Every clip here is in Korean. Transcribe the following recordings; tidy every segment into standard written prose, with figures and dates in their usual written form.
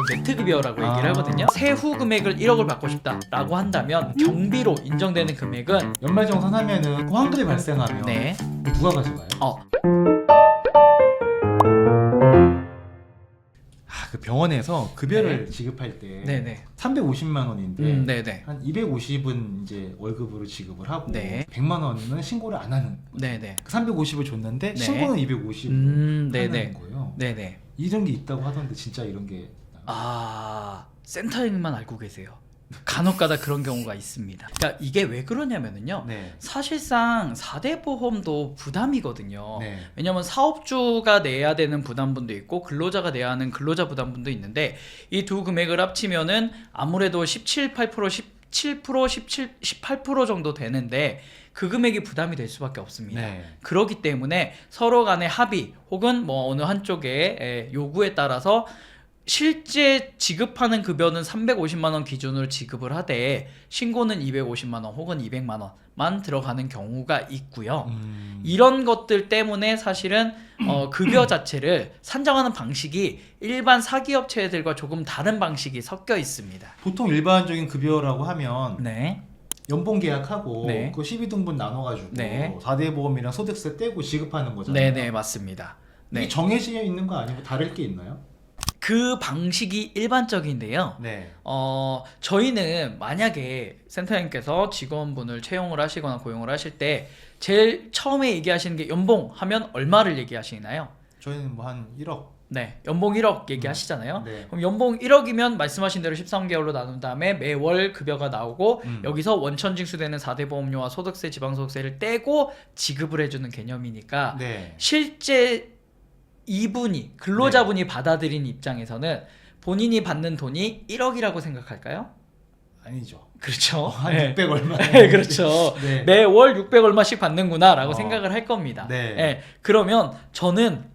매트급여라고 얘기를 하거든요. 세후 금액을 1억을 받고 싶다라고 한다면 경비로 인정되는 금액은 연말정산하면은 고환급이 발생하면 네. 누가 가져가요? 그 병원에서 급여를 지급할 때 네네. 350만 원인데 네네. 한 250은 이제 월급으로 지급을 하고 네. 100만 원은 신고를 안 하는 거죠. 네네. 350을 줬는데 네. 신고는 250 하는 네네. 거예요. 네네. 이런 게 있다고 하던데 진짜 이런 게 센터장님만 알고 계세요. 간혹가다 그런 경우가 있습니다. 그러니까 이게 왜 그러냐면은요. 네. 사실상 4대 보험도 부담이거든요. 네. 왜냐면 사업주가 내야 되는 부담분도 있고 근로자가 내야 하는 근로자 부담분도 있는데 이 두 금액을 합치면은 아무래도 17, 8%, 17%, 17, 18% 정도 되는데 그 금액이 부담이 될 수밖에 없습니다. 네. 그렇기 때문에 서로 간의 합의 혹은 뭐 어느 한쪽의 요구에 따라서 실제 지급하는 급여는 350만 원 기준으로 지급을 하되 신고는 250만 원 혹은 200만 원만 들어가는 경우가 있고요. 이런 것들 때문에 사실은 급여 자체를 산정하는 방식이 일반 사기업체들과 조금 다른 방식이 섞여 있습니다. 보통 일반적인 급여라고 하면 네. 연봉 계약하고 네. 그 12등분 나눠가지고 네. 4대 보험이랑 소득세 떼고 지급하는 거잖아요. 네네 맞습니다. 이게 네. 정해져 있는 거 아니고 다를 게 있나요? 그 방식이 일반적인데요. 네. 저희는 만약에 센터장님께서 직원분을 채용을 하시거나 고용을 하실 때 제일 처음에 얘기하시는 게 연봉 하면 얼마를 얘기하시나요? 저희는 뭐 한 1억. 네, 연봉 1억 얘기하시잖아요. 네. 그럼 연봉 1억이면 말씀하신 대로 13개월로 나눈 다음에 매월 급여가 나오고 여기서 원천 징수되는 4대 보험료와 소득세, 지방소득세를 떼고 지급을 해주는 개념이니까 네. 실제 이분이 근로자분이 받아들인 입장에서는 본인이 받는 돈이 1억이라고 생각할까요? 아니죠. 그렇죠. 한 600 얼마. 네, 그렇죠. 네. 매월 600 얼마씩 받는구나라고 생각을 할 겁니다. 네. 네, 그러면 저는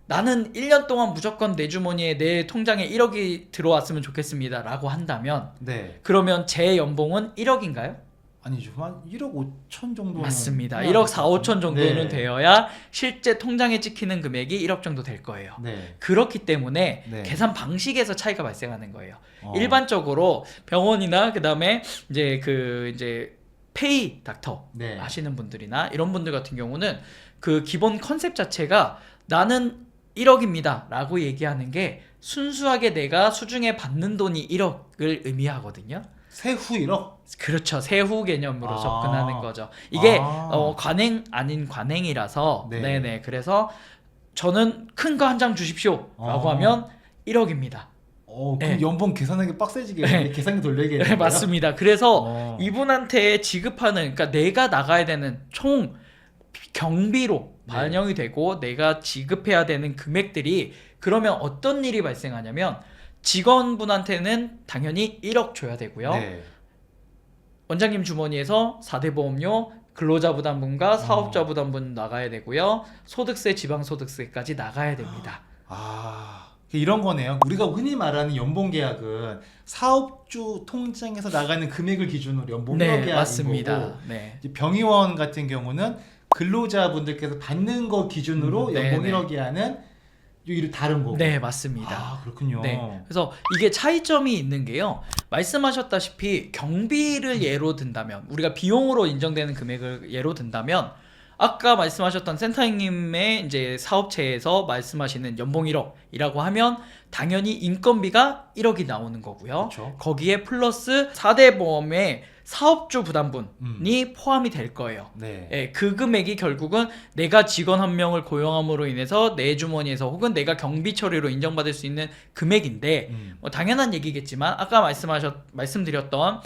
나는 1년 동안 무조건 내 주머니에 내 통장에 1억이 들어왔으면 좋겠습니다 라고 한다면 네. 그러면 제 연봉은 1억인가요? 아니죠. 한 1억 5천 정도는 맞습니다. 해야 1억 될 4, 것 5천 같은데. 정도는 네. 되어야 실제 통장에 찍히는 금액이 1억 정도 될 거예요. 네. 그렇기 때문에 네. 계산 방식에서 차이가 발생하는 거예요. 어. 일반적으로 병원이나 그다음에 이제 페이 닥터 네. 하시는 분들이나 이런 분들 같은 경우는 그 기본 컨셉 자체가 나는 1억입니다 라고 얘기하는 게 순수하게 내가 수중에 받는 돈이 1억을 의미하거든요. 세후 1억? 그렇죠. 세후 개념으로 아. 접근하는 거죠. 이게 아. 관행 아닌 관행이라서 네. 네네. 그래서 저는 큰 거 한 장 주십시오 라고 아. 하면 1억입니다. 그럼 네. 연봉 계산하기 빡세지게 계산기 돌리게 네, 맞습니다. 그래서 어. 이분한테 지급하는 그러니까 내가 나가야 되는 총 경비로 네. 반영이 되고 내가 지급해야 되는 금액들이 그러면 어떤 일이 발생하냐면 직원분한테는 당연히 1억 줘야 되고요. 네. 원장님 주머니에서 4대 보험료, 근로자 부담분과 사업자 부담분 나가야 되고요. 소득세, 지방소득세까지 나가야 됩니다. 이런 거네요. 우리가 흔히 말하는 연봉 계약은 사업주 통장에서 나가는 금액을 기준으로 연봉 네, 계약인 맞습니다. 거고 네. 이제 병의원 같은 경우는 근로자분들께서 받는 거 기준으로 네, 연봉 네. 1억이 하는 이 다른 거고. 네, 맞습니다. 그렇군요. 네. 그래서 이게 차이점이 있는 게요. 말씀하셨다시피 경비를 예로 든다면 우리가 비용으로 인정되는 금액을 예로 든다면 아까 말씀하셨던 센터장님의 이제 사업체에서 말씀하시는 연봉 1억이라고 하면 당연히 인건비가 1억이 나오는 거고요. 그렇죠. 거기에 플러스 4대 보험의 사업주 부담분이 포함이 될 거예요. 네. 예, 그 금액이 결국은 내가 직원 한 명을 고용함으로 인해서 내 주머니에서 혹은 내가 경비 처리로 인정받을 수 있는 금액인데 뭐 당연한 얘기겠지만 아까 말씀드렸던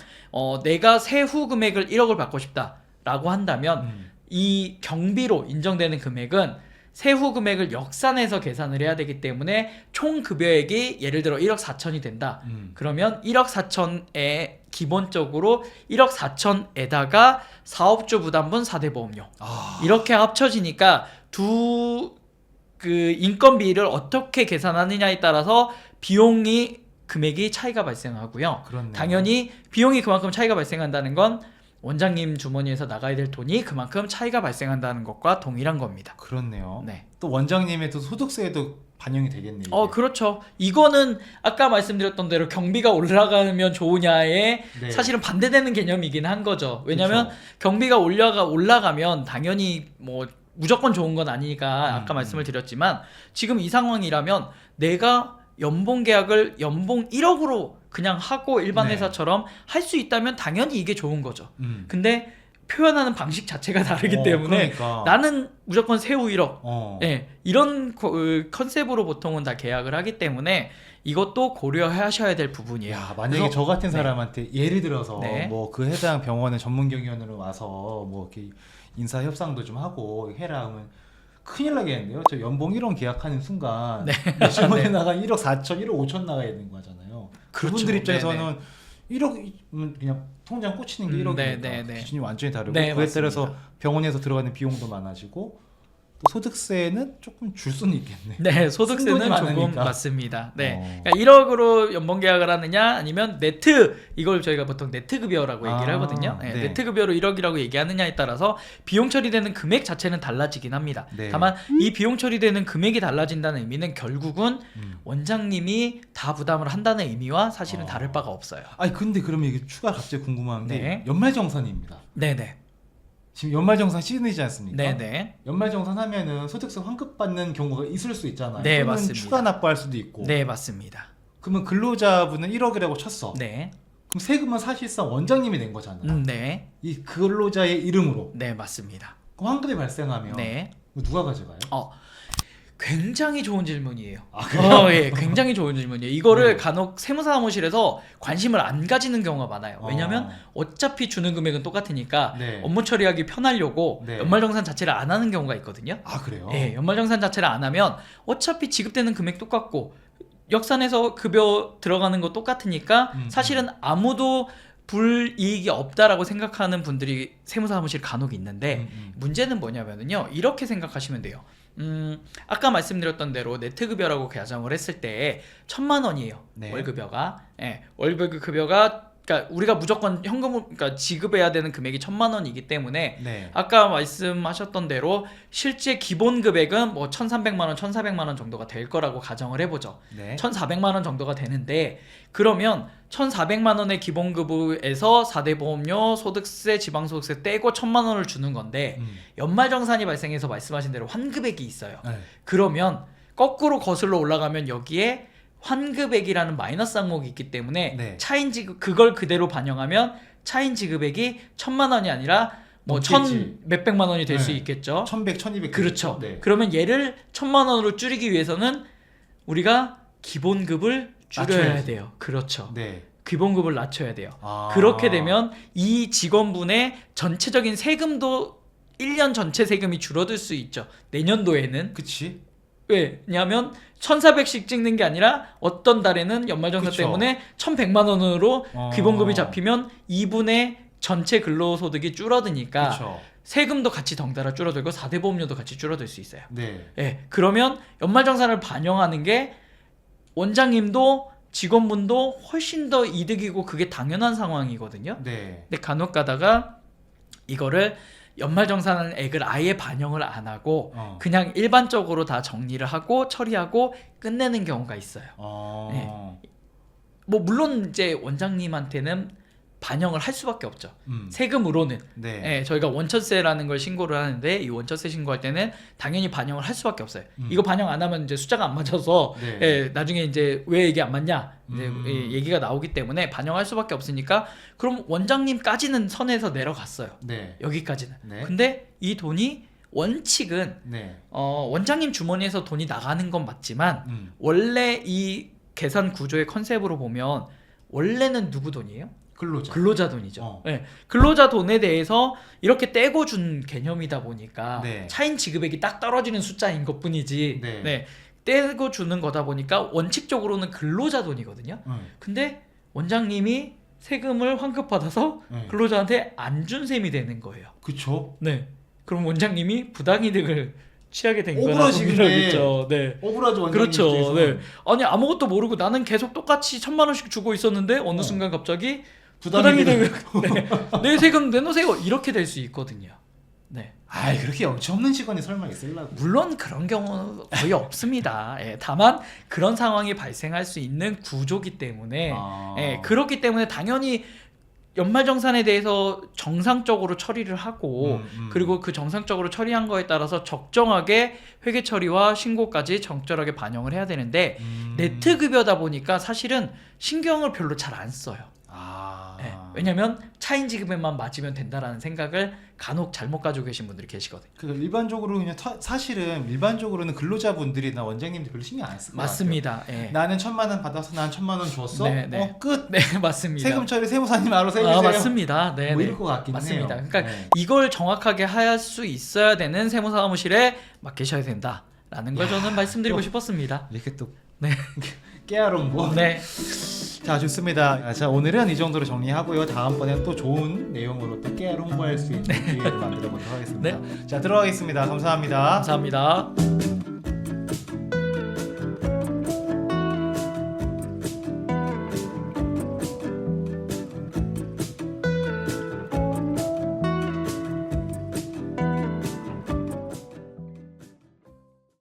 내가 세후 금액을 1억을 받고 싶다라고 한다면 이 경비로 인정되는 금액은 세후 금액을 역산해서 계산을 해야 되기 때문에 총 급여액이 예를 들어 1억 4천이 된다. 그러면 1억 4천에 기본적으로 1억 4천에다가 사업주 부담분 4대 보험료 이렇게 합쳐지니까 두 그 인건비를 어떻게 계산하느냐에 따라서 비용이 금액이 차이가 발생하고요. 그렇네요. 당연히 비용이 그만큼 차이가 발생한다는 건 원장님 주머니에서 나가야 될 돈이 그만큼 차이가 발생한다는 것과 동일한 겁니다. 그렇네요. 네. 또 원장님의 또 소득세에도 반영이 되겠네요. 이게. 그렇죠. 이거는 아까 말씀드렸던 대로 경비가 올라가면 좋으냐에 네. 사실은 반대되는 개념이긴 한 거죠. 왜냐하면 그쵸. 경비가 올라가면 당연히 뭐 무조건 좋은 건 아니니까 아까 음. 말씀을 드렸지만 지금 이 상황이라면 내가 연봉 계약을 연봉 1억으로 그냥 하고 일반 네. 회사처럼 할 수 있다면 당연히 이게 좋은 거죠. 음. 근데 표현하는 방식 자체가 다르기 때문에 그러니까. 나는 무조건 세후 1억 네. 이런 컨셉으로 보통은 다 계약을 하기 때문에 이것도 고려하셔야 될 부분이에요. 야, 만약에 그래서- 저 같은 네. 사람한테 예를 들어서 네. 뭐 그 해당 병원의 전문 경영원으로 와서 뭐 이렇게 인사 협상도 좀 하고 해라 하면 큰일 나겠는데요. 저 연봉 1억 계약하는 순간 주머니에 나간 1억 4천, 1억 5천 나가야 되는 거잖아요. 그렇죠. 그분들 입장에서는 네네. 1억이면 그냥 통장 꽂히는 게 1억이니까 네네네. 기준이 완전히 다르고 네, 그에 맞습니다. 따라서 병원에서 들어가는 비용도 많아지고 또 소득세는 조금 줄 수는 있겠네. 네, 쓴 돈이 소득세는 조금 많으니까. 맞습니다. 네, 어. 그러니까 1억으로 연봉 계약을 하느냐, 아니면 네트 이걸 저희가 보통 네트 급여라고 얘기를 아, 하거든요. 네, 네. 네트 급여로 1억이라고 얘기하느냐에 따라서 비용 처리되는 금액 자체는 달라지긴 합니다. 네. 다만 이 비용 처리되는 금액이 달라진다는 의미는 결국은 음. 원장님이 다 부담을 한다는 의미와 사실은 다를 바가 없어요. 아니 근데 그러면 이게 추가 갑자기 궁금한 게 네. 연말정산입니다. 네네, 지금 연말정산 시즌이지 않습니까? 네네, 연말정산 하면은 소득세 환급받는 경우가 있을 수 있잖아요. 네, 또는 맞습니다. 추가 납부할 수도 있고. 네 맞습니다. 그러면 근로자분은 1억이라고 쳤어. 네, 그럼 세금은 사실상 원장님이 낸 거잖아요. 네, 이 근로자의 이름으로. 네 맞습니다. 그럼 환급이 발생하면 네. 이거 누가 가져가요? 굉장히 좋은 질문이에요. 그래요? 예, 굉장히 좋은 질문이에요. 이거를 네. 간혹 세무사무실에서 관심을 안 가지는 경우가 많아요. 왜냐하면 어차피 주는 금액은 똑같으니까 네. 업무 처리하기 편하려고 네. 연말정산 자체를 안 하는 경우가 있거든요. 아 그래요? 예, 연말정산 자체를 안 하면 어차피 지급되는 금액 똑같고 역산해서 급여 들어가는 거 똑같으니까 사실은 아무도 불이익이 없다라고 생각하는 분들이 세무사무실 간혹 있는데 문제는 뭐냐면요, 이렇게 생각하시면 돼요. 아까 말씀드렸던 대로 네트급여라고 가정을 했을 때 1,000만 원이에요. 네. 월급여가. 예, 월급급여가 그러니까 우리가 무조건 현금으로 그러니까 지급해야 되는 금액이 1,000만 원이기 때문에 네. 아까 말씀하셨던 대로 실제 기본 금액은 뭐 1,300만 원, 1,400만 원 정도가 될 거라고 가정을 해보죠. 네. 1,400만 원 정도가 되는데 그러면 1,400만 원의 기본급여에서 4대 보험료, 소득세, 지방소득세 떼고 1,000만 원을 주는 건데 연말정산이 발생해서 말씀하신 대로 환급액이 있어요. 네. 그러면 거꾸로 거슬러 올라가면 여기에 환급액이라는 마이너스 항목이 있기 때문에 네. 차인 지급 그걸 그대로 반영하면 차인 지급액이 1,000만 원이 아니라 뭐 넘겠지. 1,몇백만 원이 될 수 네. 있겠죠. 1,100, 1,200 그렇죠. 네. 그러면 얘를 1,000만 원으로 줄이기 위해서는 우리가 기본급을 줄여야 낮춰야지. 돼요. 그렇죠. 네. 기본급을 낮춰야 돼요. 아. 그렇게 되면 이 직원분의 전체적인 세금도 1년 전체 세금이 줄어들 수 있죠. 내년도에는. 그치? 왜냐하면 1,400씩 찍는 게 아니라 어떤 달에는 연말정산 그쵸. 때문에 1,100만 원으로 어. 기본급이 잡히면 2분의 전체 근로소득이 줄어드니까 그렇죠. 세금도 같이 덩달아 줄어들고 4대 보험료도 같이 줄어들 수 있어요. 네. 예, 그러면 연말정산을 반영하는 게 원장님도 직원분도 훨씬 더 이득이고 그게 당연한 상황이거든요. 네. 근데 간혹 가다가 이거를 연말정산액을 아예 반영을 안 하고 그냥 일반적으로 다 정리를 하고 처리하고 끝내는 경우가 있어요. 뭐 물론 이제 원장님한테는 반영을 할 수밖에 없죠. 세금으로는. 네. 예, 저희가 원천세라는 걸 신고를 하는데 이 원천세 신고할 때는 당연히 반영을 할 수밖에 없어요. 이거 반영 안 하면 이제 숫자가 안 맞아서 네. 예, 나중에 이제 왜 이게 안 맞냐 이제 음. 얘기가 나오기 때문에 반영할 수밖에 없으니까 그럼 원장님까지는 선에서 내려갔어요. 네. 여기까지는. 네. 근데 이 돈이 원칙은 네. 원장님 주머니에서 돈이 나가는 건 맞지만 원래 이 계산 구조의 컨셉으로 보면 원래는 누구 돈이에요? 근로자. 근로자 돈이죠. 어. 네. 근로자 돈에 대해서 이렇게 떼고 준 개념이다 보니까 네. 차인 지급액이 딱 떨어지는 숫자인 것뿐이지. 네. 네. 떼고 주는 거다 보니까 원칙적으로는 근로자 돈이거든요. 근데 원장님이 세금을 환급받아서 네. 근로자한테 안 준 셈이 되는 거예요. 그쵸. 네. 그럼 원장님이 부당이득을 취하게 된 거라고 억울하시겠네. 밀어있죠. 네. 억울하죠 원장님 그렇죠. 입장에서는. 네. 아니 아무것도 모르고 나는 계속 똑같이 1,000만 원씩 주고 있었는데 어느 어. 순간 갑자기 부담이 되고 네. 내 세금 내놓으세요 이렇게 될 수 있거든요. 네. 아이 그렇게 영치 없는 직원이 설마 있을라고. 물론 그런 경우는 거의 없습니다. 예, 다만 그런 상황이 발생할 수 있는 구조기 때문에 예, 그렇기 때문에 당연히 연말정산에 대해서 정상적으로 처리를 하고 그리고 그 정상적으로 처리한 거에 따라서 적정하게 회계 처리와 신고까지 적절하게 반영을 해야 되는데 네트 급여다 보니까 사실은 신경을 별로 잘 안 써요. 네, 왜냐면 차인 지급에만 맞으면 된다라는 생각을 간혹 잘못 가지고 계신 분들이 계시거든요. 그 일반적으로 그냥 사실은 일반적으로는 근로자분들이나 원장님들 별로 신경 안 쓸 것 같아요. 맞습니다. 예. 나는 1,000만 원 받아서 난 1,000만 원 줬어. 네, 네. 끝. 네, 맞습니다. 세금 처리 세무사님 알아서 해주세요. 맞습니다. 네, 뭐 네. 이럴 것 같긴 맞습니다. 해요. 그러니까 네. 이걸 정확하게 할 수 있어야 되는 세무사무실에 맡기셔야 된다라는 걸 저는 말씀드리고 싶었습니다. 이렇게 또 네. 깨알홍보. 네. 자 좋습니다. 자 오늘은 이 정도로 정리하고요. 다음번에 또 좋은 내용으로 또 깨알 홍보할 수 있는 기회를 만들어 보도록 하겠습니다. 자 들어가겠습니다. 감사합니다. 감사합니다.